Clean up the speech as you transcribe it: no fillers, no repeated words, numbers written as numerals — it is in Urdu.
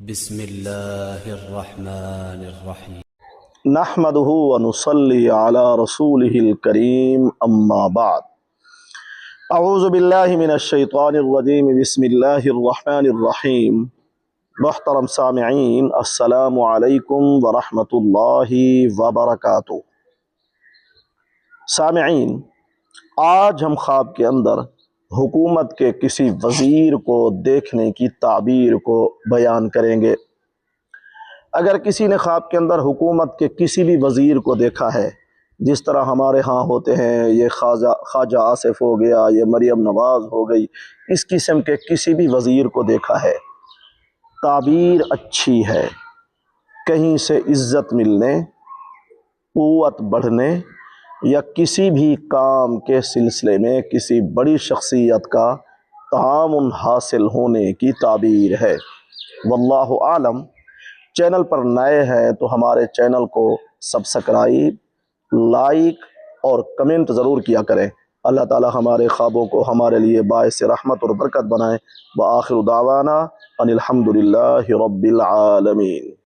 بسم اللہ الرحمن الرحیم۔ نحمده ونصلي على رسوله الكريم اما بعد اعوذ باللہ من الشیطان الرجیم بسم اللہ الرحمن الرحیم۔ محترم سامعین، السلام علیکم ورحمۃ اللہ وبرکاتہ۔ سامعین، آج ہم خواب کے اندر حکومت کے کسی وزیر کو دیکھنے کی تعبیر کو بیان کریں گے۔ اگر کسی نے خواب کے اندر حکومت کے کسی بھی وزیر کو دیکھا ہے، جس طرح ہمارے ہاں ہوتے ہیں، یہ خواجہ آصف ہو گیا، یہ مریم نواز ہو گئی، اس قسم کے کسی بھی وزیر کو دیکھا ہے، تعبیر اچھی ہے، کہیں سے عزت ملنے، قوت بڑھنے یا کسی بھی کام کے سلسلے میں کسی بڑی شخصیت کا تعاون حاصل ہونے کی تعبیر ہے۔ واللہ عالم۔ چینل پر نئے ہیں تو ہمارے چینل کو سبسکرائب، لائک اور کمنٹ ضرور کیا کریں۔ اللہ تعالی ہمارے خوابوں کو ہمارے لیے باعث رحمت اور برکت بنائے۔ وآخر دعوانا ان الحمد للہ رب العالمین۔